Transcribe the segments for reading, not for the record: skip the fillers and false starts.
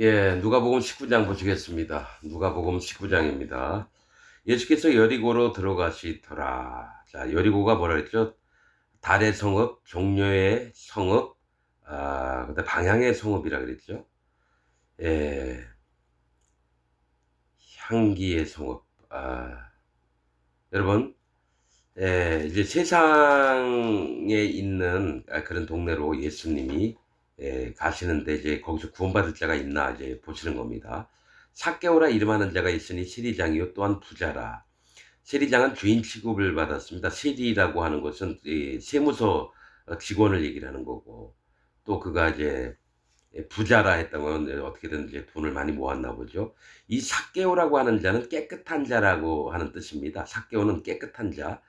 예, 누가복음 19장 보시겠습니다. 누가복음 19장입니다. 예수께서 여리고로 들어가시더라. 자, 여리고가 뭐라 그랬죠? 달의 성읍, 종려의 성읍, 근데 방향의 성읍이라 그랬죠. 예, 향기의 성읍. 여러분, 이제 세상에 있는 그런 동네로 예수님이 가시는데 이제 거기서 구원받을 자가 있나 이제 보시는 겁니다. 삭개오라 이름하는 자가 있으니 세리장이요 또한 부자라. 세리장은 주인 취급을 받았습니다. 세리라고 하는 것은 이 세무서 직원을 얘기를 하는 거고, 또 그가 이제 부자라 했다면 어떻게든 이제 돈을 많이 모았나 보죠. 이 삭개오라고 하는 자는 깨끗한 자라고 하는 뜻입니다. 삭개오는 깨끗한 자.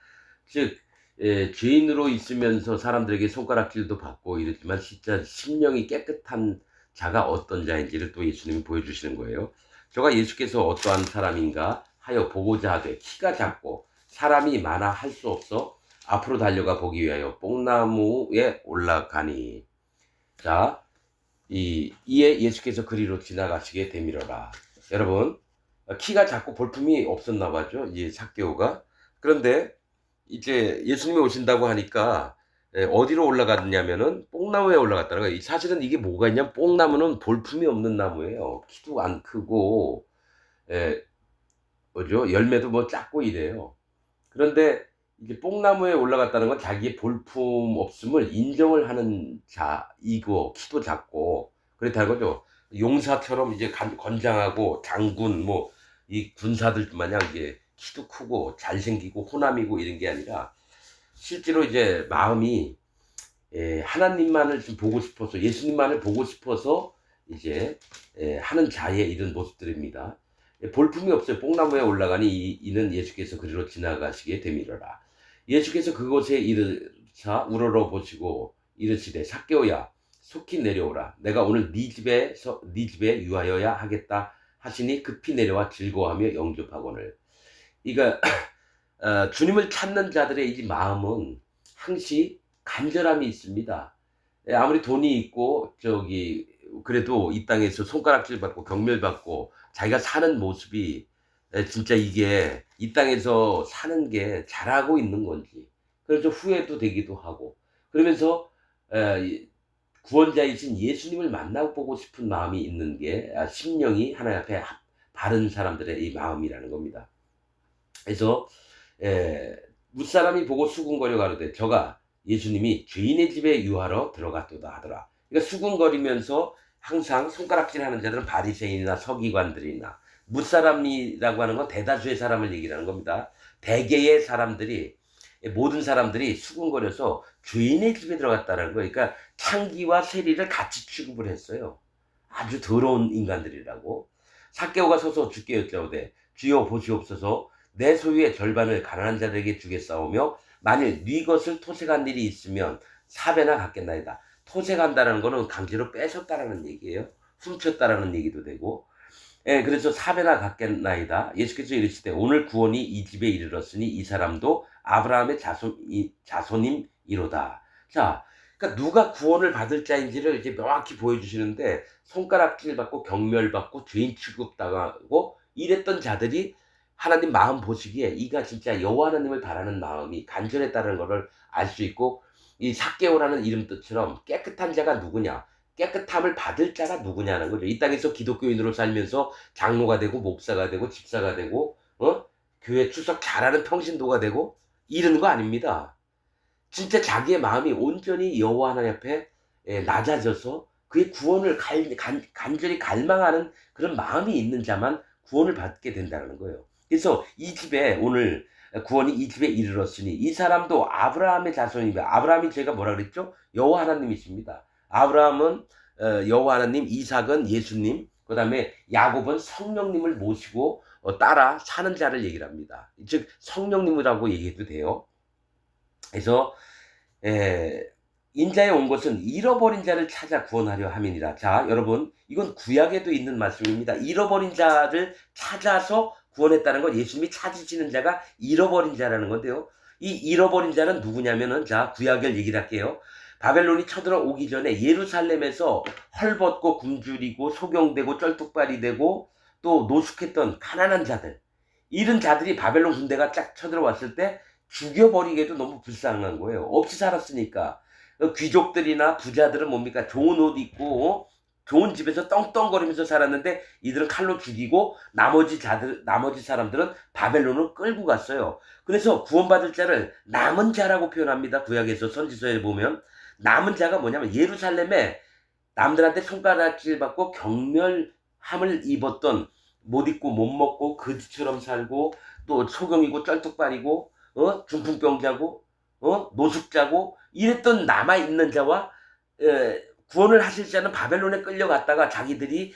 즉 죄인으로 있으면서 사람들에게 손가락질도 받고 이랬지만 진짜 심령이 깨끗한 자가 어떤 자인지를 또 예수님이 보여주시는 거예요. 저가 예수께서 어떠한 사람인가 하여 보고자 하되 키가 작고 사람이 많아 할 수 없어 앞으로 달려가 보기 위하여 뽕나무에 올라가니. 자, 이에 예수께서 그리로 지나가시게 되밀어라. 여러분, 키가 작고 볼품이 없었나 봐죠, 이 삭개오가. 그런데 이제 예수님이 오신다고 하니까 어디로 올라갔냐면은 뽕나무에 올라갔다는 거예요. 사실은 이게 뭐가 있냐면 뽕나무는 볼품이 없는 나무예요. 키도 안 크고 에, 뭐죠? 열매도 뭐 작고 이래요. 그런데 이제 뽕나무에 올라갔다는 건 자기의 볼품 없음을 인정을 하는 자이고 키도 작고 그렇다는 거죠. 용사처럼 이제 건장하고 장군 뭐 이 군사들 마냥 이제 키도 크고 잘생기고 호남이고 이런 게 아니라 실제로 이제 마음이 하나님만을 좀 보고 싶어서 예수님만을 보고 싶어서 이제 하는 자의 이런 모습들입니다. 볼품이 없어요. 뽕나무에 올라가니 이는 예수께서 그리로 지나가시게 되밀어라. 예수께서 그곳에 이르사 우러러 보시고 이르시되 삭개오야 속히 내려오라. 내가 오늘 네 집에 유하여야 하겠다 하시니 급히 내려와 즐거워하며 영접하거늘. 그러니까 주님을 찾는 자들의 이 마음은 항시 간절함이 있습니다. 아무리 돈이 있고 저기 그래도 이 땅에서 손가락질 받고 경멸받고 자기가 사는 모습이 진짜 이게 이 땅에서 사는 게 잘하고 있는 건지 그래서 후회도 되기도 하고 그러면서 구원자이신 예수님을 만나고 보고 싶은 마음이 있는 게 심령이 하나님 앞에 바른 사람들의 이 마음이라는 겁니다. 그래서 무사람이 보고 수군거려 가로되 저가 예수님이 죄인의 집에 유하러 들어갔도다 하더라. 그러니까 수군거리면서 항상 손가락질하는 자들은 바리새인이나 서기관들이나 무사람이라고 하는 건 대다수의 사람을 얘기하는 겁니다. 대개의 사람들이 모든 사람들이 수군거려서 죄인의 집에 들어갔다는 거예요. 그러니까 창기와 세리를 같이 취급을 했어요. 아주 더러운 인간들이라고. 삭개오가 서서 주께 여짜오되 주여 보시옵소서 내 소유의 절반을 가난한 자들에게 주겠사오며 만일 네 것을 토색한 일이 있으면 4배나 갚겠나이다. 토색한다는 거는 강제로 뺏었다라는 얘기예요. 훔쳤다라는 얘기도 되고. 그래서 4배나 갚겠나이다. 예수께서 이르시되 오늘 구원이 이 집에 이르렀으니 이 사람도 아브라함의 자손임이로다. 자, 그러니까 누가 구원을 받을 자인지를 이제 명확히 보여주시는데 손가락질 받고 경멸받고 죄인 취급당하고 이랬던 자들이 하나님 마음 보시기에 이가 진짜 여호와 하나님을 바라는 마음이 간절했다는 것을 알 수 있고 이 삭개오라는 이름 뜻처럼 깨끗한 자가 누구냐 깨끗함을 받을 자가 누구냐는 거죠. 이 땅에서 기독교인으로 살면서 장로가 되고 목사가 되고 집사가 되고 교회 출석 잘하는 평신도가 되고 이러는 거 아닙니다. 진짜 자기의 마음이 온전히 여호와 하나님 앞에 낮아져서 그의 구원을 간절히 갈망하는 그런 마음이 있는 자만 구원을 받게 된다는 거예요. 그래서 이 집에 오늘 구원이 이 집에 이르렀으니 이 사람도 아브라함의 자손입니다. 아브라함이 제가 뭐라 그랬죠? 여호와 하나님이십니다. 아브라함은 여호와 하나님, 이삭은 예수님, 그 다음에 야곱은 성령님을 모시고 따라 사는 자를 얘기를 합니다. 즉 성령님이라고 얘기해도 돼요. 그래서 인자에 온 것은 잃어버린 자를 찾아 구원하려 함이니라. 자, 여러분, 이건 구약에도 있는 말씀입니다. 잃어버린 자를 찾아서 구원했다는 건 예수님이 찾으시는 자가 잃어버린 자라는 건데요. 이 잃어버린 자는 누구냐면은 자, 구약을 얘기를 할게요. 바벨론이 쳐들어오기 전에 예루살렘에서 헐벗고 굶주리고 소경되고 쩔뚝발이 되고 또 노숙했던 가난한 자들, 이런 자들이 바벨론 군대가 쫙 쳐들어왔을 때 죽여버리기에도 너무 불쌍한 거예요. 없이 살았으니까. 귀족들이나 부자들은 뭡니까? 좋은 옷 입고 좋은 집에서 떵떵거리면서 살았는데 이들은 칼로 죽이고 나머지 사람들은 바벨론을 끌고 갔어요. 그래서 구원받을 자를 남은 자라고 표현합니다. 구약에서 선지서에 보면 남은 자가 뭐냐면 예루살렘에 남들한테 손가락질 받고 경멸함을 입었던, 못 입고 못 먹고 거지처럼 살고 또 소경이고 쩔뚝발이고 중풍병자고 노숙자고 이랬던 남아있는 자와 구원을 하실 자는 바벨론에 끌려갔다가 자기들이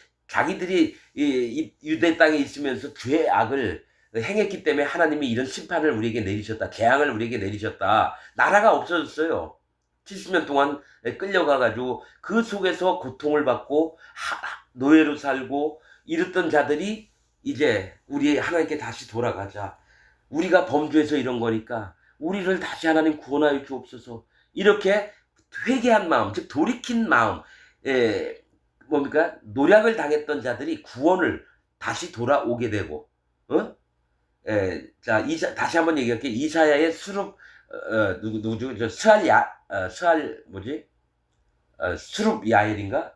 유대 땅에 있으면서 죄의 악을 행했기 때문에 하나님이 이런 심판을 우리에게 내리셨다. 재앙을 우리에게 내리셨다. 나라가 없어졌어요. 70년 동안 끌려가가지고 그 속에서 고통을 받고 노예로 살고 이랬던 자들이 이제 우리 하나님께 다시 돌아가자. 우리가 범죄해서 이런 거니까 우리를 다시 하나님 구원하여 주옵소서. 이렇게 회개한 마음, 즉 돌이킨 마음, 뭡니까? 노략을 당했던 자들이 구원을 다시 돌아오게 되고, 자, 다시 한번 얘기할게요. 이사야의 누구죠? 수룹 야엘인가?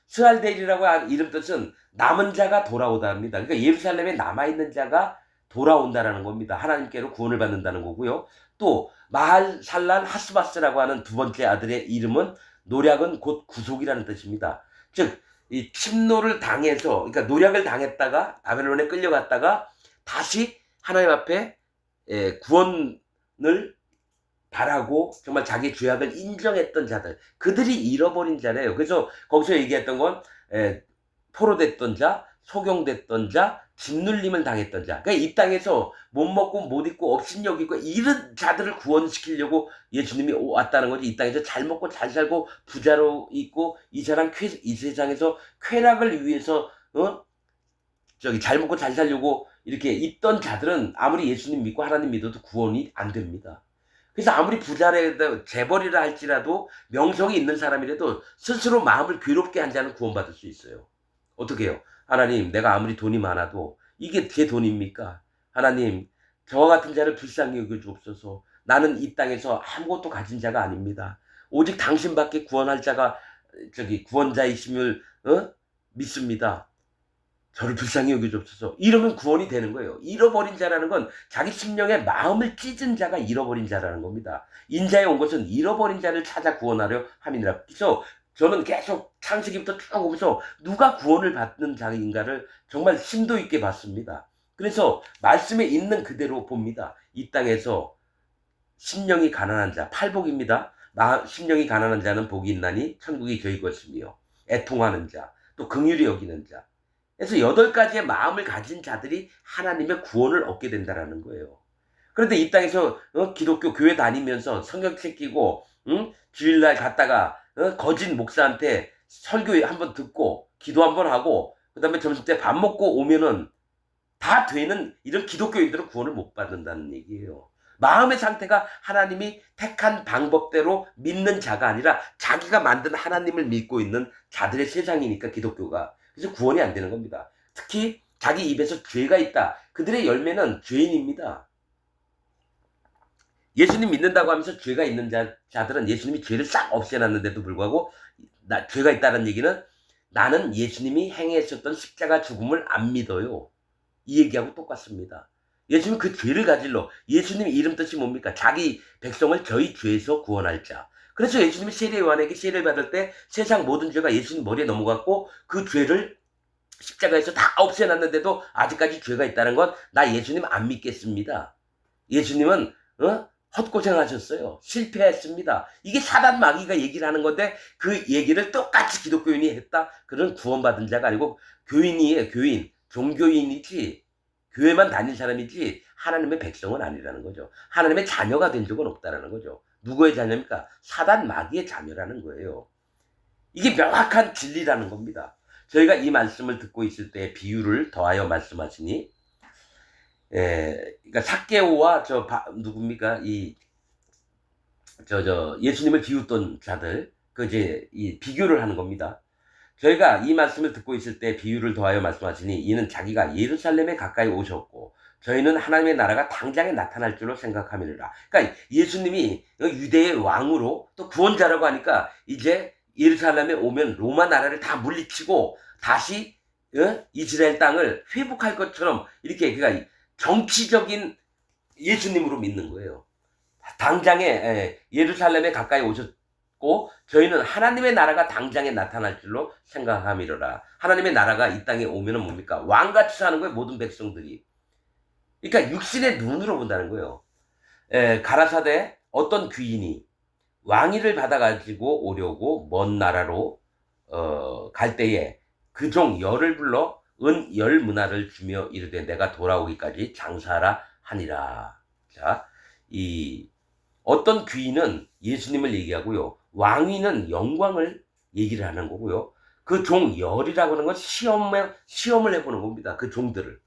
스알델이라고 하는 이름 뜻은 남은 자가 돌아오다 합니다. 그러니까 예루살렘에 남아있는 자가 돌아온다라는 겁니다. 하나님께로 구원을 받는다는 거고요. 또 마할살란 하스바스라고 하는 두 번째 아들의 이름은 노략은 곧 구속이라는 뜻입니다. 즉 이 침노를 당해서, 그러니까 노략을 당했다가 바벨론에 끌려갔다가 다시 하나님 앞에 구원을 바라고 정말 자기 죄악을 인정했던 자들, 그들이 잃어버린 자래요. 그래서 거기서 얘기했던 건 포로됐던 자, 소경됐던 자, 짓눌림을 당했던 자. 그러니까 이 땅에서 못 먹고 못 입고 업신여기고 이런 자들을 구원시키려고 예수님이 왔다는 거지. 이 땅에서 잘 먹고 잘 살고 부자로 있고 이 세상에서 쾌락을 위해서 잘 먹고 잘 살려고 이렇게 있던 자들은 아무리 예수님 믿고 하나님 믿어도 구원이 안 됩니다. 그래서 아무리 부자라도 재벌이라 할지라도 명성이 있는 사람이라도 스스로 마음을 괴롭게 한 자는 구원받을 수 있어요. 어떻게 해요? 하나님, 내가 아무리 돈이 많아도 이게 제 돈입니까? 하나님, 저와 같은 자를 불쌍히 여겨주옵소서. 나는 이 땅에서 아무것도 가진 자가 아닙니다. 오직 당신밖에 구원할 자가 구원자이심을 믿습니다. 저를 불쌍히 여겨주옵소서. 이러면 구원이 되는 거예요. 잃어버린 자라는 건 자기 심령의 마음을 찢은 자가 잃어버린 자라는 겁니다. 인자에 온 것은 잃어버린 자를 찾아 구원하려 함이니라. 그래서 저는 계속 창세기부터 쭉 오면서 누가 구원을 받는 자인가를 정말 심도 있게 봤습니다. 그래서 말씀에 있는 그대로 봅니다. 이 땅에서 심령이 가난한 자, 팔복입니다. 심령이 가난한 자는 복이 있나니 천국이 저희 것이며, 애통하는 자, 또 긍휼히 여기는 자. 그래서 8가지의 마음을 가진 자들이 하나님의 구원을 얻게 된다는 거예요. 그런데 이 땅에서 기독교 교회 다니면서 성경 챙기고 주일날 갔다가 거짓 목사한테 설교 한번 듣고 기도 한번 하고 그 다음에 점심때 밥 먹고 오면은 다 되는 이런 기독교인들은 구원을 못 받는다는 얘기예요. 마음의 상태가 하나님이 택한 방법대로 믿는 자가 아니라 자기가 만든 하나님을 믿고 있는 자들의 세상이니까 기독교가. 그래서 구원이 안 되는 겁니다. 특히 자기 입에서 죄가 있다. 그들의 열매는 죄인입니다. 예수님 믿는다고 하면서 죄가 있는 자들은 예수님이 죄를 싹 없애놨는데도 불구하고 죄가 있다는 얘기는 나는 예수님이 행하셨던 십자가 죽음을 안 믿어요. 이 얘기하고 똑같습니다. 예수님 그 죄를 가질러, 예수님 이름 뜻이 뭡니까? 자기 백성을 저희 죄에서 구원할 자. 그래서 예수님이 세례 요한에게 세례를 받을 때 세상 모든 죄가 예수님 머리에 넘어갔고 그 죄를 십자가에서 다 없애놨는데도 아직까지 죄가 있다는 건 나 예수님 안 믿겠습니다. 예수님은 헛고생하셨어요. 실패했습니다. 이게 사단 마귀가 얘기를 하는 건데 그 얘기를 똑같이 기독교인이 했다? 그런 구원받은 자가 아니고 교인이에요. 교인. 종교인이지 교회만 다닌 사람이지 하나님의 백성은 아니라는 거죠. 하나님의 자녀가 된 적은 없다라는 거죠. 누구의 자녀입니까? 사단 마귀의 자녀라는 거예요. 이게 명확한 진리라는 겁니다. 저희가 이 말씀을 듣고 있을 때 비유를 더하여 말씀하시니 그러니까 삭개오와 누굽니까? 예수님을 비웃던 자들, 그 이제 이 비교를 하는 겁니다. 저희가 이 말씀을 듣고 있을 때 비유를 더하여 말씀하시니 이는 자기가 예루살렘에 가까이 오셨고 저희는 하나님의 나라가 당장에 나타날 줄로 생각함이니라. 그러니까 예수님이 유대의 왕으로 또 구원자라고 하니까 이제 예루살렘에 오면 로마 나라를 다 물리치고 다시 이스라엘 땅을 회복할 것처럼 이렇게 그러니까 정치적인 예수님으로 믿는 거예요. 당장에 예루살렘에 가까이 오셨고 저희는 하나님의 나라가 당장에 나타날 줄로 생각함이로라. 하나님의 나라가 이 땅에 오면은 뭡니까? 왕같이 사는 거예요. 모든 백성들이. 그러니까 육신의 눈으로 본다는 거예요. 가라사대 어떤 귀인이 왕위를 받아가지고 오려고 먼 나라로 갈 때에 그 종 열을 불러 은 열 문화를 주며 이르되 내가 돌아오기까지 장사하라 하니라. 자, 이 어떤 귀인은 예수님을 얘기하고요. 왕위는 영광을 얘기를 하는 거고요. 그 종 열이라고 하는 건 시험을 해보는 겁니다. 그 종들을.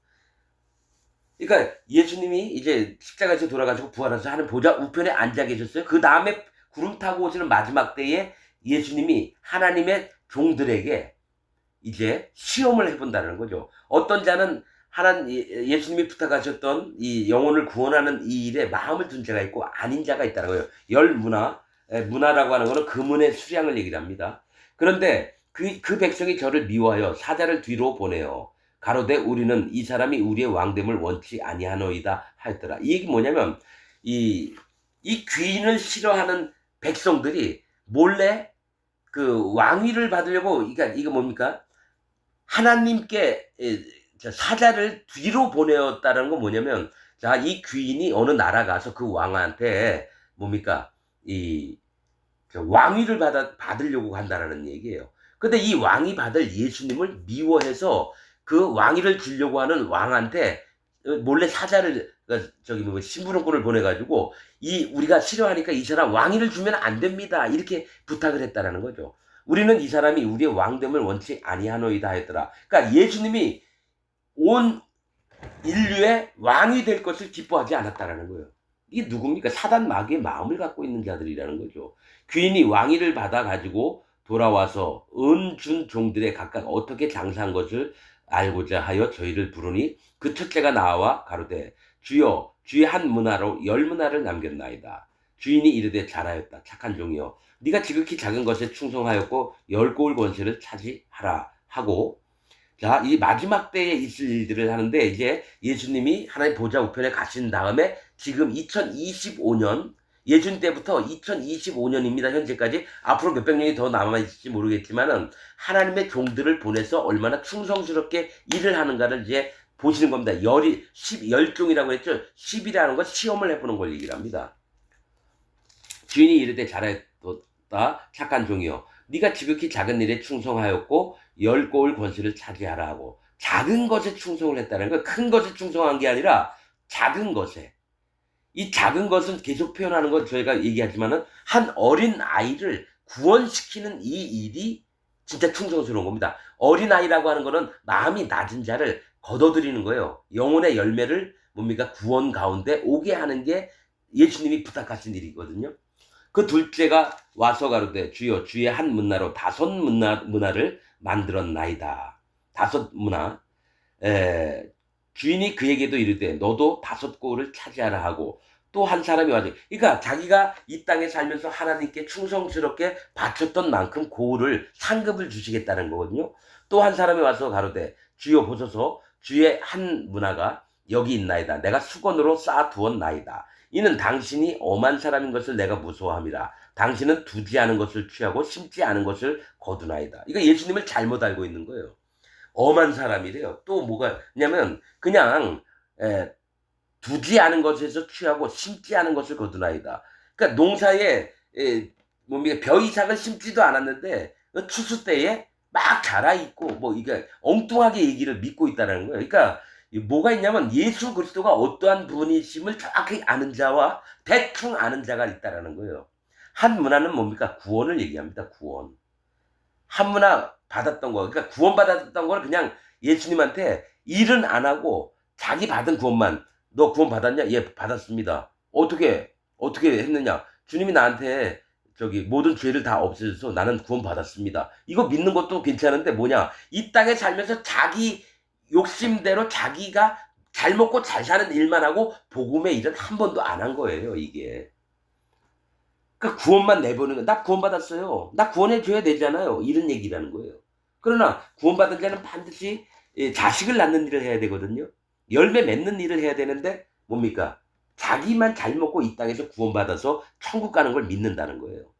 그러니까 예수님이 이제 십자가에서 돌아가시고 부활해서 하는 보좌 우편에 앉아 계셨어요. 그 다음에 구름 타고 오시는 마지막 때에 예수님이 하나님의 종들에게 이제 시험을 해본다는 거죠. 어떤 자는 예수님이 부탁하셨던 이 영혼을 구원하는 이 일에 마음을 둔 자가 있고 아닌 자가 있다는 거예요. 문화라고 하는 것은 금은의 수량을 얘기를 합니다. 그런데 그 백성이 저를 미워하여 사자를 뒤로 보내요. 가로되 우리는 이 사람이 우리의 왕됨을 원치 아니하노이다 하였더라. 이 얘기 뭐냐면 이 귀인을 싫어하는 백성들이 몰래 그 왕위를 받으려고 그러니까 이거 뭡니까? 하나님께 사자를 뒤로 보내었다는 건 뭐냐면 자, 이 귀인이 어느 나라 가서 그 왕한테 뭡니까? 왕위를 받으려고 한다라는 얘기예요. 근데 이 왕이 받을 예수님을 미워해서 그 왕위를 주려고 하는 왕한테 몰래 사자를 심부름꾼을 보내가지고 우리가 싫어하니까 이 사람 왕위를 주면 안 됩니다. 이렇게 부탁을 했다라는 거죠. 우리는 이 사람이 우리의 왕됨을 원치 아니하노이다 했더라. 그러니까 예수님이 온 인류의 왕이 될 것을 기뻐하지 않았다라는 거예요. 이게 누굽니까? 사단 마귀의 마음을 갖고 있는 자들이라는 거죠. 귀인이 왕위를 받아가지고 돌아와서 은 준 종들의 각각 어떻게 장사한 것을 알고자 하여 저희를 부르니 그 첫째가 나와 가로되 주여 주의 한 문화로 열 문화를 남겼나이다. 주인이 이르되 잘하였다. 착한 종이여 네가 지극히 작은 것에 충성하였고 열 고을 권세를 차지하라 하고 자, 이 마지막 때에 있을 일들을 하는데 이제 예수님이 하나님 보좌 우편에 가신 다음에 지금 2025년 예수님 때부터 2025년입니다. 현재까지 앞으로 몇백 년이 더 남아있을지 모르겠지만은 하나님의 종들을 보내서 얼마나 충성스럽게 일을 하는가를 이제 보시는 겁니다. 열종이라고 했죠. 10이라는 건 시험을 해보는 걸 얘기를 합니다. 주인이 이르되 잘하였다 착한 종이여 네가 지극히 작은 일에 충성하였고 열 고을 권세를 차지하라 하고 작은 것에 충성을 했다는 거 큰 것에 충성한 게 아니라 작은 것에 이 작은 것은 계속 표현하는 건 저희가 얘기하지만은 한 어린 아이를 구원시키는 이 일이 진짜 충성스러운 겁니다. 어린 아이라고 하는 거는 마음이 낮은 자를 걷어들이는 거예요. 영혼의 열매를 뭡니까 구원 가운데 오게 하는 게 예수님이 부탁하신 일이거든요. 그 둘째가 와서 가로되 주여 주의 한 문화로 다섯 문화를 만들었나이다. 다섯 문화. 주인이 그에게도 이르되 너도 다섯 고을을 차지하라 하고 또 한 사람이 와서 그러니까 자기가 이 땅에 살면서 하나님께 충성스럽게 바쳤던 만큼 고을을 상급을 주시겠다는 거거든요. 또 한 사람이 와서 가로되 주여 보소서 주의 한 문화가 여기 있나이다. 내가 수건으로 쌓아두었나이다. 이는 당신이 엄한 사람인 것을 내가 무서워함이라. 당신은 두지 않은 것을 취하고 심지 않은 것을 거두나이다. 이거 예수님을 잘못 알고 있는 거예요. 엄한 사람이래요. 또 뭐가 있냐면 그냥 두지 않은 것에서 취하고 심지 않은 것을 거두나이다. 그러니까 농사에 벼 이삭을 심지도 않았는데 추수 때에 막 자라있고 뭐 이게 엉뚱하게 얘기를 믿고 있다는 거예요. 그러니까 뭐가 있냐면 예수 그리스도가 어떠한 분이심을 정확히 아는 자와 대충 아는 자가 있다라는 거예요. 한 문화는 뭡니까? 구원을 얘기합니다. 구원. 한 문화 받았던 거. 그러니까 구원 받았던 거는 그냥 예수님한테 일은 안 하고 자기 받은 구원만 너 구원 받았냐? 예, 받았습니다. 어떻게 했느냐? 주님이 나한테 모든 죄를 다 없애줘서 나는 구원받았습니다. 이거 믿는 것도 괜찮은데 뭐냐? 이 땅에 살면서 자기 욕심대로 자기가 잘 먹고 잘 사는 일만 하고 복음의 일은 한 번도 안 한 거예요, 이게. 그러니까 구원만 내보는 거. 나 구원받았어요. 나 구원해줘야 되잖아요. 이런 얘기라는 거예요. 그러나 구원받은 자는 반드시 자식을 낳는 일을 해야 되거든요. 열매 맺는 일을 해야 되는데 뭡니까? 자기만 잘 먹고 이 땅에서 구원받아서 천국 가는 걸 믿는다는 거예요.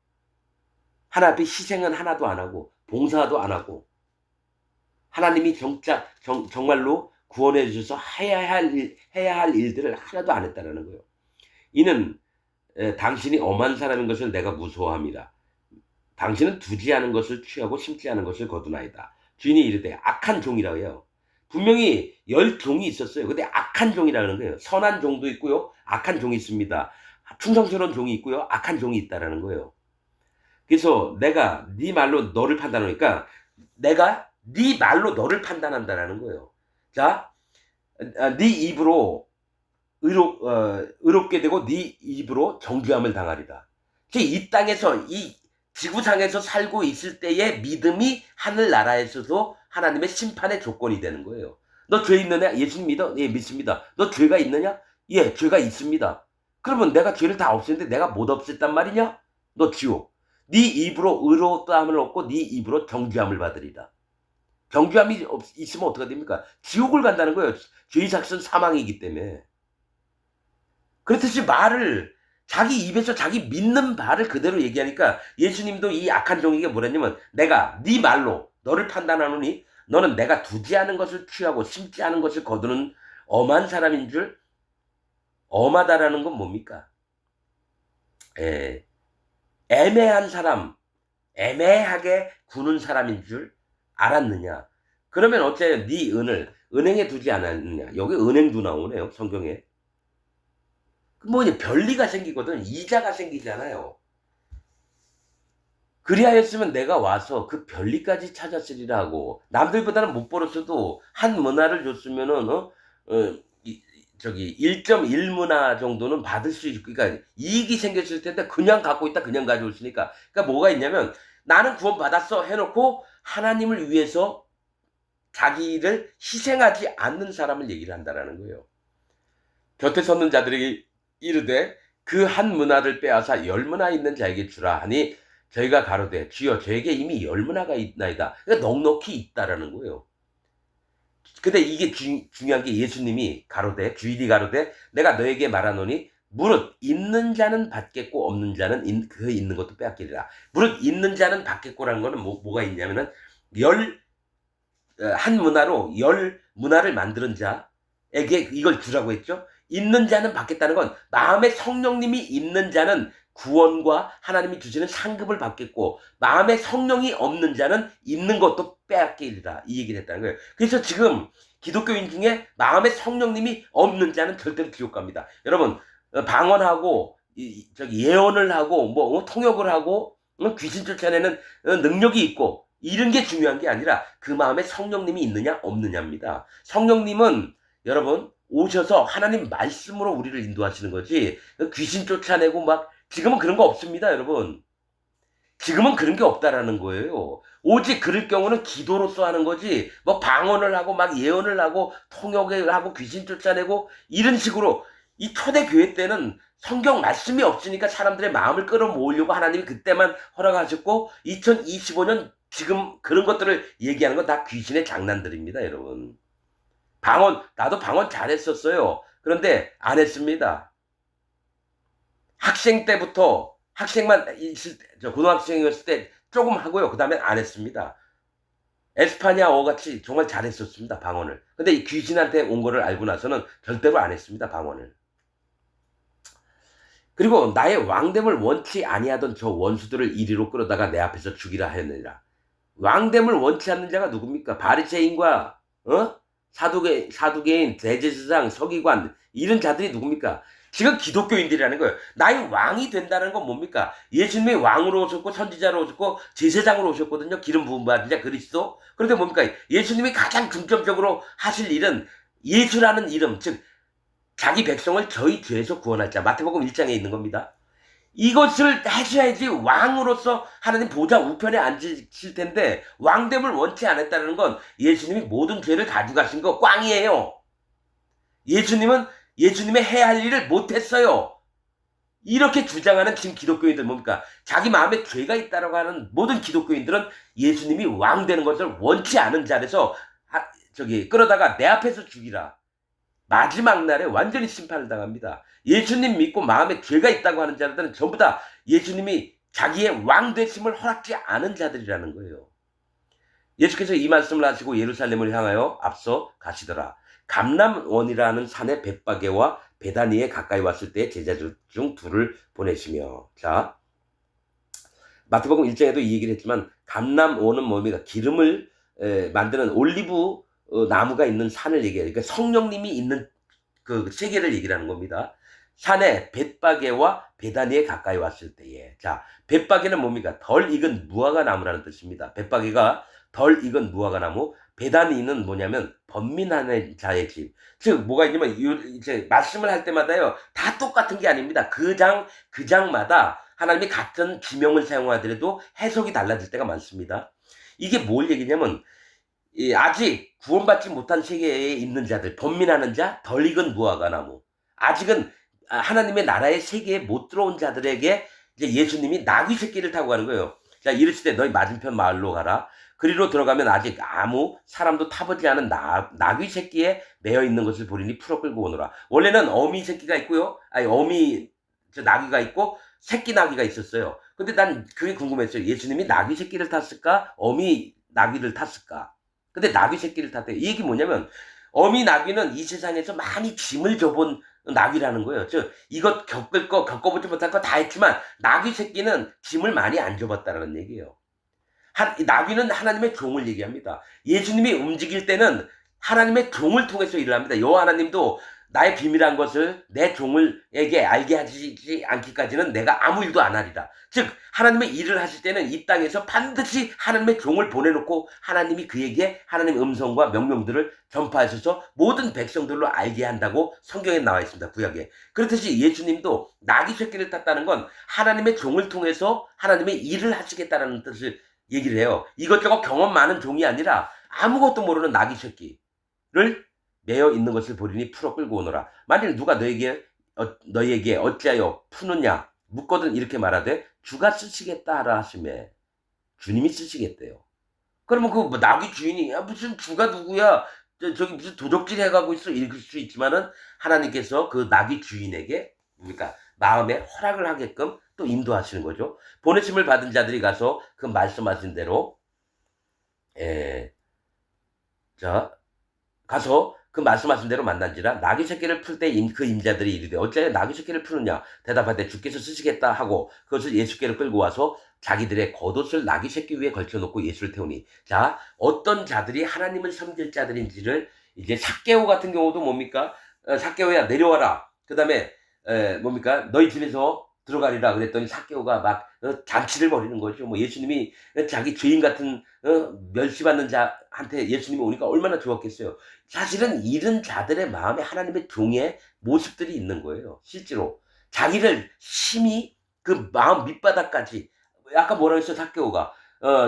하나 앞에 희생은 하나도 안 하고 봉사도 안 하고 하나님이 정말로 구원해 주셔서 해야 할 일들을 하나도 안 했다는 거예요. 이는 당신이 엄한 사람인 것을 내가 무서워합니다. 당신은 두지 않은 것을 취하고 심지 않은 것을 거두나이다. 주인이 이르되 악한 종이라고 해요. 분명히 10종이 있었어요. 근데 악한 종이라는 거예요. 선한 종도 있고요. 악한 종이 있습니다. 충성스러운 종이 있고요. 악한 종이 있다라는 거예요. 그래서 내가 네 말로 너를 판단하니까 내가 네 말로 너를 판단한다라는 거예요. 자, 네 입으로 의롭게 되고 네 입으로 정죄함을 당하리다. 이 땅에서 이 지구상에서 살고 있을 때의 믿음이 하늘나라에서도 하나님의 심판의 조건이 되는 거예요. 너 죄 있느냐? 예수님 믿어? 예, 믿습니다. 너 죄가 있느냐? 예, 죄가 있습니다. 그러면 내가 죄를 다 없앴는데 내가 못 없앴단 말이냐? 너 지옥. 네 입으로 의롭다함을 얻고 네 입으로 정죄함을 받으리다. 정죄함이 있으면 어떻게 됩니까? 지옥을 간다는 거예요. 죄의 삭은 사망이기 때문에. 그렇듯이 말을 자기 입에서 자기 믿는 말을 그대로 얘기하니까 예수님도 이 악한 종에게 뭐랬냐면 내가 네 말로 너를 판단하노니 너는 내가 두지 않은 것을 취하고 심지 않은 것을 거두는 엄한 사람인 줄. 엄하다라는 건 뭡니까? 애매한 사람, 애매하게 구는 사람인 줄 알았느냐? 그러면 어째 네 은행에 두지 않았느냐? 여기 은행도 나오네요, 성경에. 뭐냐, 별리가 생기거든. 이자가 생기잖아요. 그리하였으면 내가 와서 그 별리까지 찾았으리라 하고, 남들보다는 못 벌었어도 한 문화를 줬으면은 1.1문화 정도는 받을 수 있고, 그러니까 이익이 생겼을 텐데 그냥 갖고 있다, 그냥 가지고 있으니까. 그러니까 뭐가 있냐면 나는 구원 받았어 해놓고 하나님을 위해서 자기를 희생하지 않는 사람을 얘기를 한다라는 거예요. 곁에 섰는 자들에게 이르되 그 한 문화를 빼앗아 10문화 있는 자에게 주라 하니 저희가 가로되 주여 저에게 이미 10문화가 있나이다. 그러니까 넉넉히 있다라는 거예요. 근데 이게 중요한 게 예수님이 가로되, 주일이 가로되 내가 너에게 말하노니 무릇 있는 자는 받겠고 없는 자는 그 있는 것도 빼앗기리라. 무릇 있는 자는 받겠고라는 거는 뭐가 있냐면은 한 문화로 10문화를 만드는 자에게 이걸 주라고 했죠. 있는 자는 받겠다는 건 마음에 성령님이 있는 자는 구원과 하나님이 주시는 상급을 받겠고 마음에 성령이 없는 자는 있는 것도 빼앗기리라, 이 얘기를 했다는 거예요. 그래서 지금 기독교인 중에 마음에 성령님이 없는 자는 절대로 지옥 갑니다. 여러분, 방언하고 예언을 하고 통역을 하고 귀신 쫓아내는 능력이 있고 이런 게 중요한 게 아니라 그 마음에 성령님이 있느냐 없느냐입니다. 성령님은 여러분 오셔서 하나님 말씀으로 우리를 인도하시는 거지 귀신 쫓아내고 지금은 그런 거 없습니다, 여러분. 지금은 그런 게 없다라는 거예요. 오직 그럴 경우는 기도로서 하는 거지 방언을 하고 예언을 하고 통역을 하고 귀신 쫓아내고 이런 식으로. 이 초대교회 때는 성경 말씀이 없으니까 사람들의 마음을 끌어모으려고 하나님이 그때만 허락하셨고 2025년 지금 그런 것들을 얘기하는 건 다 귀신의 장난들입니다, 여러분. 나도 방언 잘했었어요. 그런데 안 했습니다. 학생 때부터 학생만 있을 때, 고등학생이었을 때 조금 하고요. 그 다음에 안 했습니다. 에스파냐어 같이 정말 잘했었습니다, 방언을. 근데 이 귀신한테 온 거를 알고 나서는 절대로 안 했습니다, 방언을. 그리고 나의 왕됨을 원치 아니하던 저 원수들을 이리로 끌어다가 내 앞에서 죽이라 하였느니라. 왕됨을 원치 않는 자가 누굽니까? 바리새인과 사두개인, 대제사장, 서기관 이런 자들이 누굽니까? 지금 기독교인들이라는 거예요. 나의 왕이 된다는 건 뭡니까? 예수님이 왕으로 오셨고 선지자로 오셨고 제사장으로 오셨거든요. 기름 부음 받은 자 그리스도. 그런데 뭡니까? 예수님이 가장 중점적으로 하실 일은 예수라는 이름, 즉 자기 백성을 저희 죄에서 구원할 자. 마태복음 1장에 있는 겁니다. 이것을 하셔야지 왕으로서 하나님 보좌 우편에 앉으실 텐데 왕됨을 원치 않았다는 건 예수님이 모든 죄를 가져가신 거 꽝이에요. 예수님은 예수님의 해야 할 일을 못했어요. 이렇게 주장하는 지금 기독교인들 뭡니까? 자기 마음에 죄가 있다라고 하는 모든 기독교인들은 예수님이 왕 되는 것을 원치 않은 자리에서 끌어다가 내 앞에서 죽이라. 마지막 날에 완전히 심판을 당합니다. 예수님 믿고 마음에 죄가 있다고 하는 자들은 전부 다 예수님이 자기의 왕 되심을 허락지 않은 자들이라는 거예요. 예수께서 이 말씀을 하시고 예루살렘을 향하여 앞서 가시더라. 감람원이라는 산의 벳바게와 베다니에 가까이 왔을 때 제자들 중 둘을 보내시며, 자, 마태복음 1장에도 이 얘기를 했지만 감람원은 뭡니까? 기름을 만드는 올리브 나무가 있는 산을 얘기해요. 그러니까 성령님이 있는 그 세계를 얘기를 하는 겁니다. 산에 벳바게와 베다니에 가까이 왔을 때에, 자, 벳바게는 뭡니까? 덜 익은 무화과 나무라는 뜻입니다. 벳바게가 덜 익은 무화과 나무, 베다니는 뭐냐면 번민하는 자의 집. 즉 뭐가 있냐면 이제 말씀을 할 때마다요 다 똑같은 게 아닙니다. 그 장마다 하나님이 같은 지명을 사용하더라도 해석이 달라질 때가 많습니다. 이게 뭘 얘기냐면 아직 구원받지 못한 세계에 있는 자들, 번민하는 자, 덜 익은 무화과 나무, 아직은 하나님의 나라의 세계에 못 들어온 자들에게 이제 예수님이 나귀 새끼를 타고 가는 거예요. 자, 이르실 때 너희 맞은편 마을로 가라. 그리로 들어가면 아직 아무 사람도 타보지 않은 나귀 새끼에 매여 있는 것을 보리니 풀어 끌고 오너라. 원래는 어미 새끼가 있고요. 어미 나귀가 있고 새끼 나귀가 있었어요. 근데 난 그게 궁금했어요. 예수님이 나귀 새끼를 탔을까? 어미 나귀를 탔을까? 근데 나귀 새끼를 탔대요. 이 얘기 뭐냐면 어미 나귀는 이 세상에서 많이 짐을 져본 나귀라는 거예요. 즉 이것 겪어보지 못한 거 다 했지만 나귀 새끼는 짐을 많이 안 져봤다는 얘기예요. 나귀는 하나님의 종을 얘기합니다. 예수님이 움직일 때는 하나님의 종을 통해서 일을 합니다. 여호와 하나님도 나의 비밀한 것을 내 종을에게 알게 하지 않기까지는 내가 아무 일도 안 하리라. 즉 하나님의 일을 하실 때는 이 땅에서 반드시 하나님의 종을 보내놓고 하나님이 그에게 하나님의 음성과 명령들을 전파하셔서 모든 백성들로 알게 한다고 성경에 나와 있습니다. 구약에. 그렇듯이 예수님도 나귀 새끼를 탔다는 건 하나님의 종을 통해서 하나님의 일을 하시겠다는 뜻을 얘기를 해요. 이것저것 경험 많은 종이 아니라 아무것도 모르는 나귀 새끼를 매여 있는 것을 보리니 풀어 끌고 오너라. 만일 누가 너희에게 어찌하여 푸느냐 묻거든 이렇게 말하되 주가 쓰시겠다 하라 하시매, 주님이 쓰시겠대요. 그러면 그 나귀 주인이 무슨 주가 누구야, 저기 무슨 도적질 해가고 있어 이럴 수 있지만은 하나님께서 그 나귀 주인에게 그러니까 마음에 허락을 하게끔 또 인도하시는 거죠. 보내심을 받은 자들이 가서 그 말씀하신 대로 가서 그 말씀하신 대로 만난지라 나귀 새끼를 풀 때 그 임자들이 이르되 어찌하여 나귀 새끼를 푸느냐 대답하되 주께서 쓰시겠다 하고 그것을 예수께로 끌고 와서 자기들의 겉옷을 나귀 새끼 위에 걸쳐놓고 예수를 태우니, 자, 어떤 자들이 하나님을 섬길 자들인지를 이제 삭개오 같은 경우도 뭡니까? 삭개오야 내려와라. 그 다음에 뭡니까? 너희 집에서 들어가리라 그랬더니 삭개오가 막 잔치를 벌이는 거죠. 뭐 예수님이 자기 죄인 같은 멸시받는 자한테 예수님이 오니까 얼마나 좋았겠어요. 사실은 이런 자들의 마음에 하나님의 종의 모습들이 있는 거예요. 실제로 자기를 심히 그 마음 밑바닥까지, 아까 뭐라고 했어 삭개오가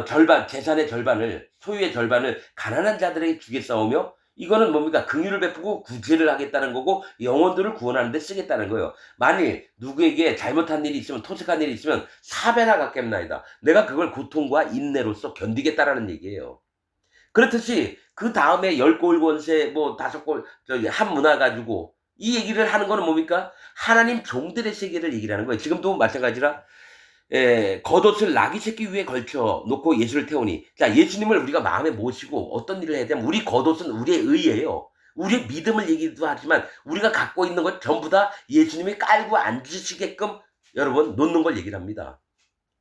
절반, 재산의 절반을, 소유의 절반을 가난한 자들에게 주겠사오며, 이거는 뭡니까? 긍휼을 베푸고 구제를 하겠다는 거고 영혼들을 구원하는 데 쓰겠다는 거예요. 만일 누구에게 잘못한 일이 있으면, 토색한 일이 있으면 4배나 갚겠나이다. 내가 그걸 고통과 인내로서 견디겠다라는 얘기예요. 그렇듯이 그 다음에 10골 권세 뭐 5골 한 문화 가지고 이 얘기를 하는 거는 뭡니까? 하나님 종들의 세계를 얘기를 하는 거예요. 지금도 마찬가지라 겉옷을 나귀 새끼 위에 걸쳐 놓고 예수를 태우니, 자, 예수님을 우리가 마음에 모시고 어떤 일을 해야 되면 우리 겉옷은 우리의 의예요. 우리의 믿음을 얘기도 하지만 우리가 갖고 있는 것 전부 다 예수님이 깔고 앉으시게끔 여러분 놓는 걸 얘기를 합니다.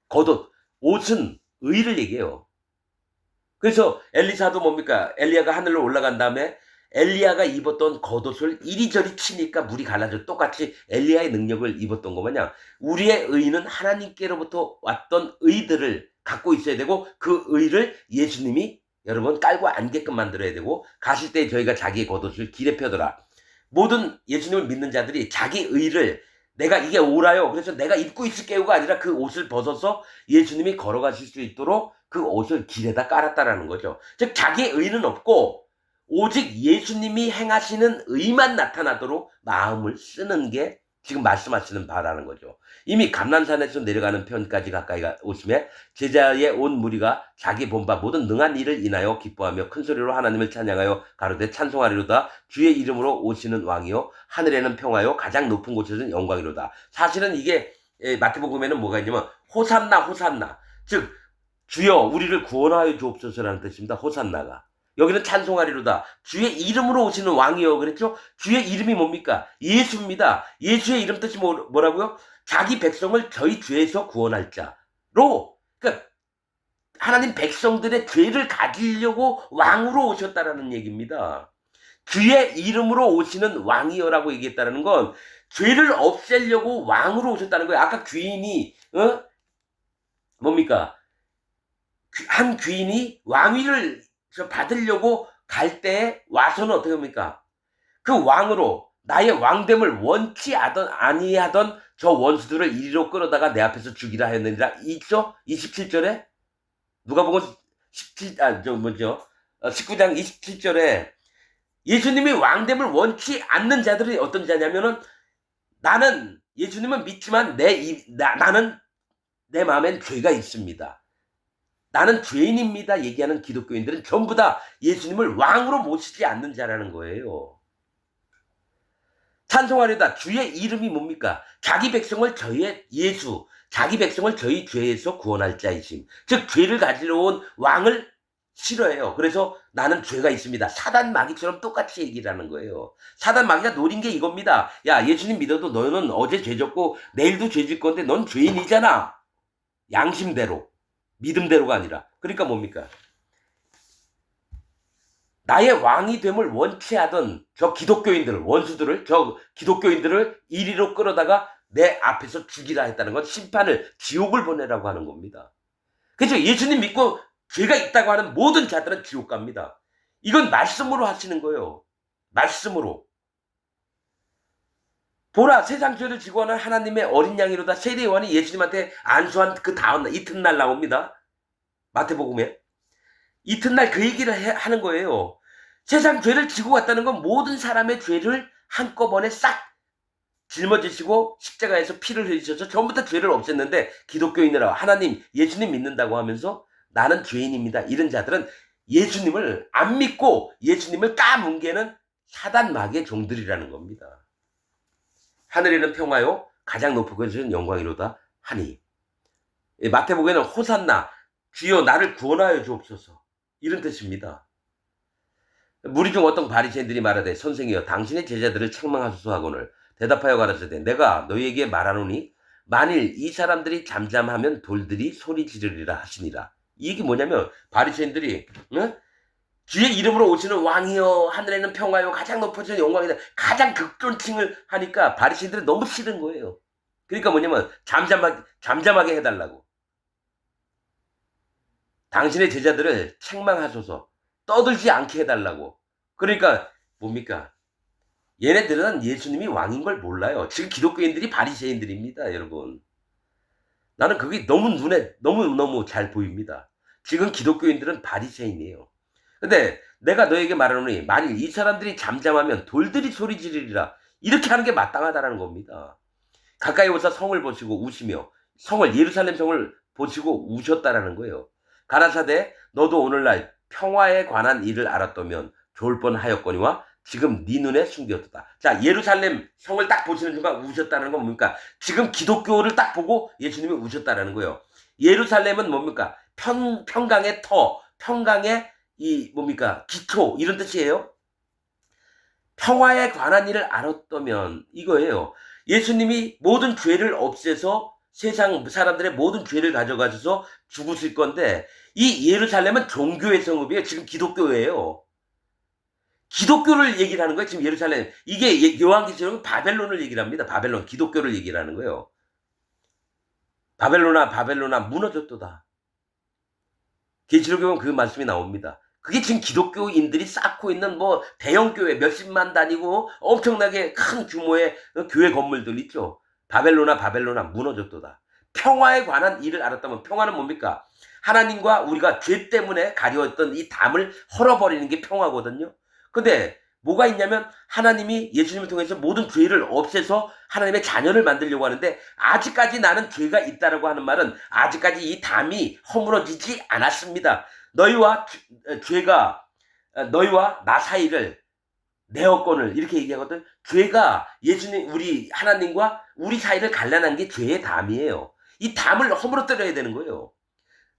겉옷, 옷은 의를 얘기해요. 그래서 엘리사도 뭡니까? 엘리야가 하늘로 올라간 다음에 엘리야가 입었던 겉옷을 이리저리 치니까 물이 갈라져. 똑같이 엘리야의 능력을 입었던 거 마냥 우리의 의는 하나님께로부터 왔던 의들을 갖고 있어야 되고, 그 의를 예수님이 여러분 깔고 앉게끔 만들어야 되고, 가실 때 저희가 자기의 겉옷을 길에 펴더라. 모든 예수님을 믿는 자들이 자기 의를 내가 이게 오라요. 그래서 내가 입고 있을게요가 아니라 그 옷을 벗어서 예수님이 걸어가실 수 있도록 그 옷을 길에다 깔았다라는 거죠. 즉 자기의 의는 없고 오직 예수님이 행하시는 의만 나타나도록 마음을 쓰는 게 지금 말씀하시는 바라는 거죠. 이미 감난산에서 내려가는 편까지 가까이 오심에 제자의 온 무리가 자기 본바 모든 능한 일을 인하여 기뻐하며 큰 소리로 하나님을 찬양하여 가로되 찬송하리로다. 주의 이름으로 오시는 왕이요 하늘에는 평화요 가장 높은 곳에서는 영광이로다. 사실은 이게 마태복음에는 뭐가 있냐면 호산나 호산나, 즉 주여 우리를 구원하여 주옵소서라는 뜻입니다. 호산나가. 여기는 찬송하리로다. 주의 이름으로 오시는 왕이요 그랬죠. 주의 이름이 뭡니까? 예수입니다. 예수의 이름 뜻이 뭐라고요? 자기 백성을 저희 죄에서 구원할 자로, 그러니까 하나님 백성들의 죄를 가지려고 왕으로 오셨다라는 얘기입니다. 주의 이름으로 오시는 왕이여라고 얘기했다는 건 죄를 없애려고 왕으로 오셨다는 거예요. 아까 귀인이 뭡니까? 한 귀인이 왕위를 받으려고 갈 때 와서는 어떻게 합니까? 그 왕으로 나의 왕됨을 원치 아니하던 저 원수들을 이리로 끌어다가 내 앞에서 죽이라 하였느니라. 있죠? 27절에 누가복음 19장 27절에 예수님이 왕됨을 원치 않는 자들이 어떤 자냐면은 나는 예수님은 믿지만 나는 내 마음엔 죄가 있습니다. 나는 죄인입니다. 얘기하는 기독교인들은 전부 다 예수님을 왕으로 모시지 않는 자라는 거예요. 찬송하려다 주의 이름이 뭡니까? 자기 백성을 자기 백성을 저희 죄에서 구원할 자이심. 즉 죄를 가지러 온 왕을 싫어해요. 그래서 나는 죄가 있습니다. 사단 마귀처럼 똑같이 얘기를 하는 거예요. 사단 마귀가 노린 게 이겁니다. 야, 예수님 믿어도 너는 어제 죄 졌고 내일도 죄 질 건데 넌 죄인이잖아. 양심대로. 믿음대로가 아니라. 그러니까 뭡니까? 나의 왕이 됨을 원치 하던 저 기독교인들을 이리로 끌어다가 내 앞에서 죽이라 했다는 건 심판을, 지옥을 보내라고 하는 겁니다. 그래서 예수님 믿고 죄가 있다고 하는 모든 자들은 지옥 갑니다. 이건 말씀으로 하시는 거예요. 말씀으로. 보라, 세상 죄를 지고 하는 하나님의 어린 양이로다. 세례 요한이 예수님한테 안수한 그 다음날, 이튿날 나옵니다. 마태복음에. 이튿날 그 얘기를 하는 거예요. 세상 죄를 지고 갔다는 건 모든 사람의 죄를 한꺼번에 싹 짊어지시고 십자가에서 피를 흘리셔서 전부 다 죄를 없앴는데, 기독교인이라고 하나님, 예수님 믿는다고 하면서 나는 죄인입니다. 이런 자들은 예수님을 안 믿고 예수님을 까뭉개는 사단 마귀의 종들이라는 겁니다. 하늘에는 평화요 가장 높은 곳에는 영광이로다 하니. 마태복음에는 호산나, 주여 나를 구원하여 주옵소서, 이런 뜻입니다. 무리 중 어떤 바리새인들이 말하되 선생이여 당신의 제자들을 책망하소서 하거늘 대답하여 가라사대 내가 너희에게 말하노니 만일 이 사람들이 잠잠하면 돌들이 소리 지르리라 하시니라. 이 얘기 뭐냐면 바리새인들이 주의 이름으로 오시는 왕이여 하늘에는 평화요 가장 높아진 영광이다, 가장 극존칭을 하니까 바리새인들은 너무 싫은 거예요. 그러니까 뭐냐면 잠잠하게 해달라고. 당신의 제자들을 책망하소서, 떠들지 않게 해달라고. 그러니까 뭡니까? 얘네들은 예수님이 왕인 걸 몰라요. 지금 기독교인들이 바리새인들입니다, 여러분. 나는 그게 너무 눈에 너무너무 잘 보입니다. 지금 기독교인들은 바리새인이에요. 근데 내가 너에게 말하노니 만일 이 사람들이 잠잠하면 돌들이 소리 지르리라. 이렇게 하는 게 마땅하다라는 겁니다. 가까이 오사 성을 보시고 우시며, 예루살렘 성을 보시고 우셨다라는 거예요. 가라사대 너도 오늘날 평화에 관한 일을 알았다면 좋을 뻔하였거니와 지금 네 눈에 숨겼다. 자, 예루살렘 성을 딱 보시는 순간 우셨다는 건 뭡니까? 지금 기독교를 딱 보고 예수님이 우셨다라는 거예요. 예루살렘은 뭡니까? 평강의 터, 평강의 뭡니까? 기초, 이런 뜻이에요. 평화에 관한 일을 알았다면 이거예요. 예수님이 모든 죄를 없애서 세상 사람들의 모든 죄를 가져가셔서 죽으실 건데, 이 예루살렘은 종교의 성읍이에요. 지금 기독교예요. 기독교를 얘기를 하는 거예요. 지금 예루살렘. 이게 요한계시록은 바벨론을 얘기를 합니다. 바벨론, 기독교를 얘기를 하는 거예요. 바벨론아 무너졌도다. 계시록에 보면 그 말씀이 나옵니다. 그게 지금 기독교인들이 쌓고 있는 대형 교회 몇십만 다니고 엄청나게 큰 규모의 교회 건물들 있죠. 바벨로나 무너졌도다. 평화에 관한 일을 알았다면 평화는 뭡니까? 하나님과 우리가 죄 때문에 가려웠던 이 담을 헐어버리는 게 평화거든요. 근데 뭐가 있냐면 하나님이 예수님을 통해서 모든 죄를 없애서 하나님의 자녀를 만들려고 하는데 아직까지 나는 죄가 있다라고 하는 말은 아직까지 이 담이 허물어지지 않았습니다. 너희와 나 사이를 내어권을 이렇게 얘기하거든. 죄가 예수님 우리 하나님과 우리 사이를 갈라난 게 죄의 담이에요. 이 담을 허물어뜨려야 되는 거예요.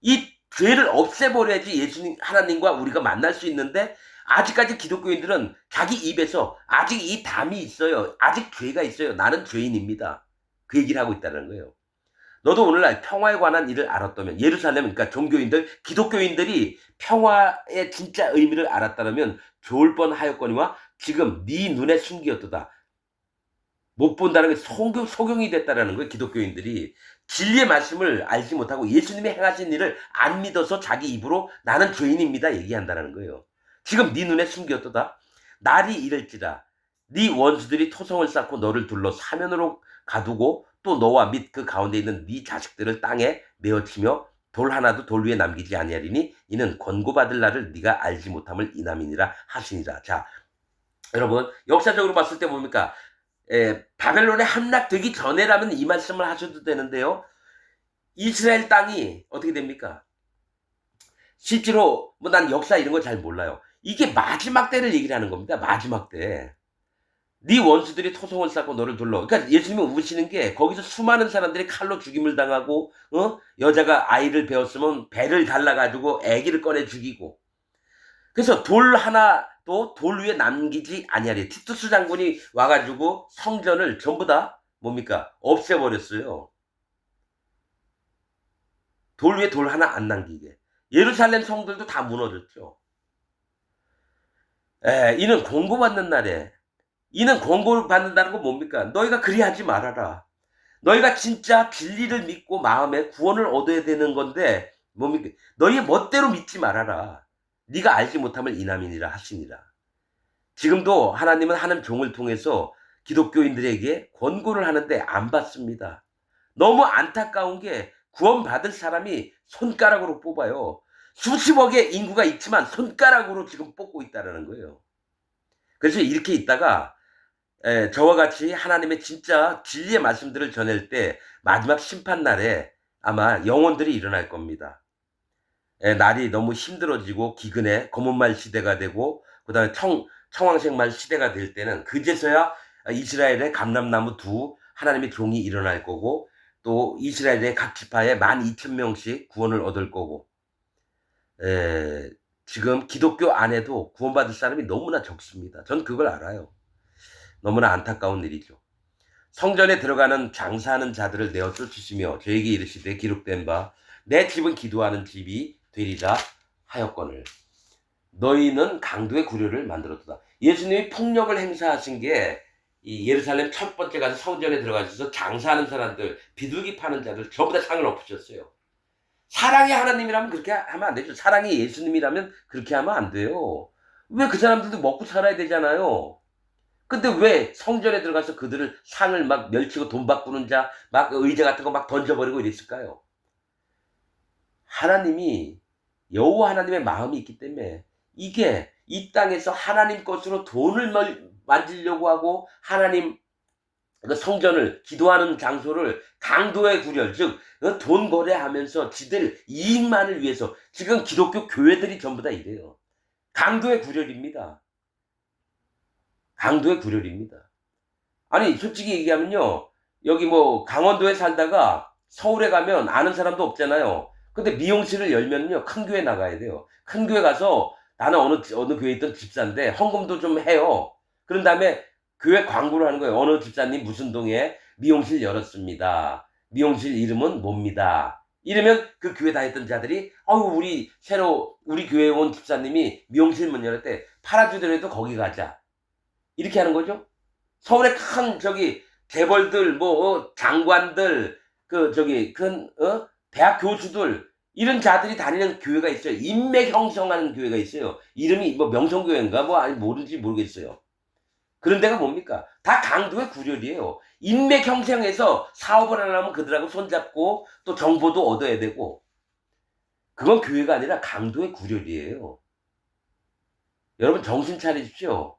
이 죄를 없애버려야지 예수님 하나님과 우리가 만날 수 있는데 아직까지 기독교인들은 자기 입에서 아직 이 담이 있어요. 아직 죄가 있어요. 나는 죄인입니다. 그 얘기를 하고 있다는 거예요. 너도 오늘날 평화에 관한 일을 알았다면 예루살렘 그러니까 종교인들 기독교인들이 평화의 진짜 의미를 알았다면 좋을 뻔하였거니와 지금 네 눈에 숨기었도다. 못 본다는 게 소경이 됐다라는 거예요. 기독교인들이 진리의 말씀을 알지 못하고 예수님이 행하신 일을 안 믿어서 자기 입으로 나는 죄인입니다 얘기한다는 거예요. 지금 네 눈에 숨겼도다. 날이 이를지라 네 원수들이 토성을 쌓고 너를 둘러 사면으로 가두고 또 너와 및 그 가운데 있는 네 자식들을 땅에 내어치며 돌 하나도 돌 위에 남기지 아니하리니 이는 권고받을 날을 네가 알지 못함을 이남이니라 하시니라. 자, 여러분 역사적으로 봤을 때 뭡니까? 바벨론에 함락되기 전에라면 이 말씀을 하셔도 되는데요. 이스라엘 땅이 어떻게 됩니까? 실제로 뭐 난 역사 이런 거 잘 몰라요. 이게 마지막 때를 얘기를 하는 겁니다. 마지막 때. 네 원수들이 토성을 쌓고 너를 둘러. 그러니까 예수님이 우시는 게 거기서 수많은 사람들이 칼로 죽임을 당하고 여자가 아이를 배웠으면 배를 갈라가지고 아기를 꺼내 죽이고 그래서 돌 하나도 돌 위에 남기지 아니하리. 티투스 장군이 와가지고 성전을 전부 다 뭡니까? 없애버렸어요. 돌 위에 돌 하나 안 남기게. 예루살렘 성들도 다 무너졌죠. 이는 공고받는 날에 이는 공고를 받는다는 건 뭡니까? 너희가 그리하지 말아라. 너희가 진짜 진리를 믿고 마음에 구원을 얻어야 되는 건데 뭡니까? 너희의 멋대로 믿지 말아라. 네가 알지 못함을 이남이니라 하시니라. 지금도 하나님은 하는 종을 통해서 기독교인들에게 권고를 하는데 안 받습니다. 너무 안타까운 게 구원받을 사람이 손가락으로 뽑아요. 수십억의 인구가 있지만 손가락으로 지금 뽑고 있다는 거예요. 그래서 이렇게 있다가 저와 같이 하나님의 진짜 진리의 말씀들을 전할 때 마지막 심판날에 아마 영혼들이 일어날 겁니다. 날이 너무 힘들어지고 기근에 검은말 시대가 되고 그 다음에 청황색말 시대가 될 때는 그제서야 이스라엘의 감람나무 두 하나님의 종이 일어날 거고 또 이스라엘의 각 지파에 12,000명씩 구원을 얻을 거고 지금 기독교 안에도 구원받을 사람이 너무나 적습니다. 전 그걸 알아요. 너무나 안타까운 일이죠. 성전에 들어가는 장사하는 자들을 내어 쫓으시며 저에게 이르시되 기록된 바 내 집은 기도하는 집이 되리라 하였거늘 너희는 강도의 구려를 만들었도다. 예수님이 폭력을 행사하신 게 이 예루살렘 첫 번째 가서 성전에 들어가셔서 장사하는 사람들, 비둘기 파는 자들 전부 다 상을 엎으셨어요. 사랑이 하나님이라면 그렇게 하면 안 되죠. 사랑이 예수님이라면 그렇게 하면 안 돼요. 왜 그 사람들도 먹고 살아야 되잖아요. 근데 왜 성전에 들어가서 그들을 상을 막 멸치고 돈 바꾸는 자, 막 의자 같은 거 막 던져버리고 이랬을까요? 하나님이 여호와 하나님의 마음이 있기 때문에 이게 이 땅에서 하나님 것으로 돈을 만지려고 하고 하나님 성전을 기도하는 장소를 강도의 구렬 즉 돈 거래하면서 지들 이익만을 위해서 지금 기독교 교회들이 전부 다 이래요. 강도의 구렬입니다. 강도의 구렬입니다. 아니 솔직히 얘기하면요. 여기 뭐 강원도에 살다가 서울에 가면 아는 사람도 없잖아요. 근데 미용실을 열면요. 큰 교회 나가야 돼요. 큰 교회 가서 나는 어느 교회에 있던 집사인데 헌금도 좀 해요. 그런 다음에 교회 광고를 하는 거예요. 어느 집사님 무슨 동에 미용실 열었습니다. 미용실 이름은 뭡니다. 이러면 그 교회 다녔던 자들이 우리 교회에 온 집사님이 미용실 문 열었대. 팔아주더라도 거기 가자. 이렇게 하는 거죠. 서울에 큰 재벌들 장관들 대학 교수들 이런 자들이 다니는 교회가 있어요. 인맥 형성하는 교회가 있어요. 이름이 명성교회인가 아니 모르겠어요. 그런 데가 뭡니까? 다 강도의 구렬이에요. 인맥 형성해서 사업을 하나 하면 그들하고 손잡고 또 정보도 얻어야 되고, 그건 교회가 아니라 강도의 구렬이에요. 여러분 정신 차리십시오.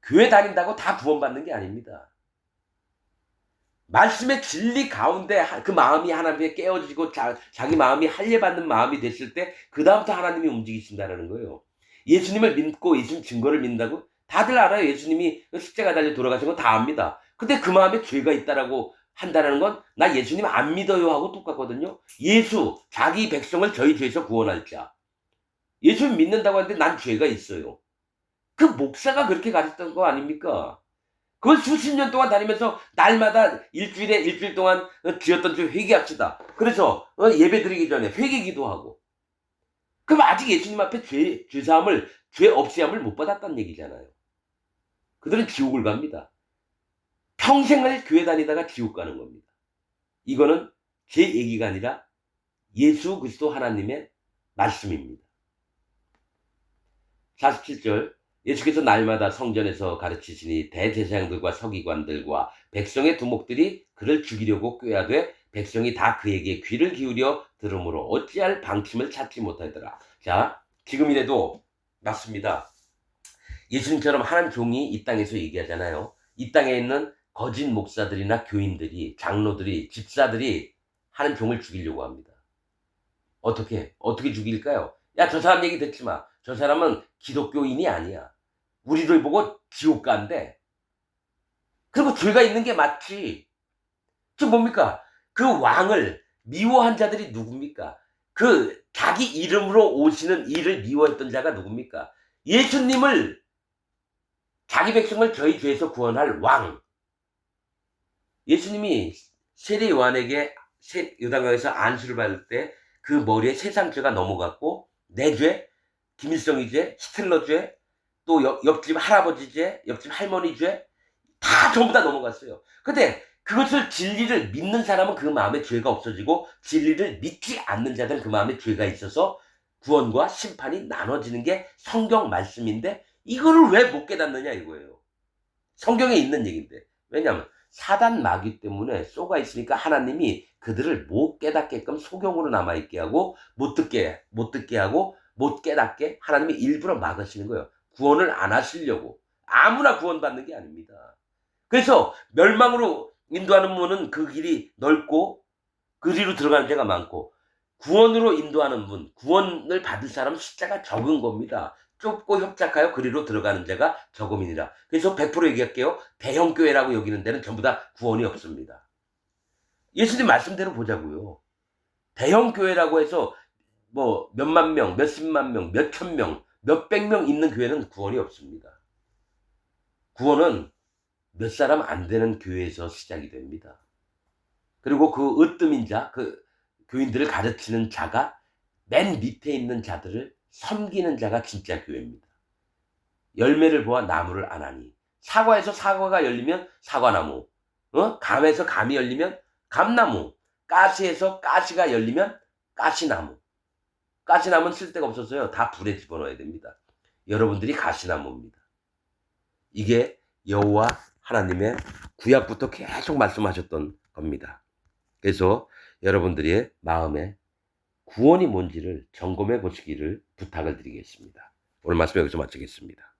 교회 다닌다고 다 구원받는 게 아닙니다. 말씀의 진리 가운데 그 마음이 하나님께 깨어지고 자기 마음이 할례받는 마음이 됐을 때 그다음부터 하나님이 움직이신다는 거예요. 예수님을 믿고 예수님 증거를 믿는다고? 다들 알아요. 예수님이 십자가 달려 돌아가신 건 다 압니다. 근데 그 마음에 죄가 있다라고 한다는 건 나 예수님 안 믿어요 하고 똑같거든요. 예수, 자기 백성을 저희 죄에서 구원할 자. 예수님 믿는다고 하는데 난 죄가 있어요. 그 목사가 그렇게 가르쳤던 거 아닙니까? 그걸 수십 년 동안 다니면서 날마다 일주일 동안 지었던 죄 회개합시다. 그래서 예배 드리기 전에 회개 기도하고. 그럼 아직 예수님 앞에 죄사함을, 죄 없애함을 못 받았다는 얘기잖아요. 그들은 지옥을 갑니다. 평생을 교회 다니다가 지옥 가는 겁니다. 이거는 제 얘기가 아니라 예수 그리스도 하나님의 말씀입니다. 47절 예수께서 날마다 성전에서 가르치시니 대제사장들과 서기관들과 백성의 두목들이 그를 죽이려고 꾀하되 백성이 다 그에게 귀를 기울여 들으므로 어찌할 방침을 찾지 못하더라. 자, 지금이라도 맞습니다. 예수님처럼 하나님 종이 이 땅에서 얘기하잖아요. 이 땅에 있는 거짓 목사들이나 교인들이, 장로들이, 집사들이 하나님 종을 죽이려고 합니다. 어떻게 죽일까요? 야, 저 사람 얘기 듣지 마. 저 사람은 기독교인이 아니야. 우리들 보고 지옥 간대. 그리고 죄가 있는 게 맞지. 즉 뭡니까? 그 왕을 미워한 자들이 누굽니까? 그 자기 이름으로 오시는 이를 미워했던 자가 누굽니까? 예수님을, 자기 백성을 저희 죄에서 구원할 왕. 예수님이 세례 요한에게 요단강에서 안수를 받을 때 그 머리에 세상 죄가 넘어갔고, 내 죄, 김일성이 죄, 히틀러 죄, 또 옆집 할아버지 죄, 옆집 할머니 죄, 다 전부 다 넘어갔어요. 근데 그것을 진리를 믿는 사람은 그 마음에 죄가 없어지고, 진리를 믿지 않는 자들은 그 마음에 죄가 있어서 구원과 심판이 나눠지는 게 성경 말씀인데, 이거를 왜 못 깨닫느냐 이거예요. 성경에 있는 얘기인데. 왜냐하면 사단 마귀 때문에 쏘가 있으니까 하나님이 그들을 못 깨닫게끔 소경으로 남아있게 하고, 못 듣게 하고, 못 깨닫게 하나님이 일부러 막으시는 거예요. 구원을 안 하시려고. 아무나 구원받는 게 아닙니다. 그래서 멸망으로 인도하는 문은 그 길이 넓고 그리로 들어가는 데가 많고, 구원으로 인도하는 문, 구원을 받을 사람은 숫자가 적은 겁니다. 좁고 협착하여 그리로 들어가는 자가 적음이니라. 그래서 100% 얘기할게요. 대형교회라고 여기는 데는 전부 다 구원이 없습니다. 예수님 말씀대로 보자고요. 대형교회라고 해서 뭐 몇만 명, 몇십만 명, 몇천 명, 몇백 명 있는 교회는 구원이 없습니다. 구원은 몇 사람 안 되는 교회에서 시작이 됩니다. 그리고 그 으뜸인 자, 그 교인들을 가르치는 자가 맨 밑에 있는 자들을 섬기는 자가 진짜 교회입니다. 열매를 보아 나무를 아나니, 사과에서 사과가 열리면 사과나무, 감에서 감이 열리면 감나무, 가시에서 가시가 열리면 가시나무. 가시나무는 쓸데가 없어서요. 다 불에 집어넣어야 됩니다. 여러분들이 가시나무입니다. 이게 여호와 하나님의 구약부터 계속 말씀하셨던 겁니다. 그래서 여러분들의 마음에 구원이 뭔지를 점검해 보시기를 부탁을 드리겠습니다. 오늘 말씀 여기서 마치겠습니다.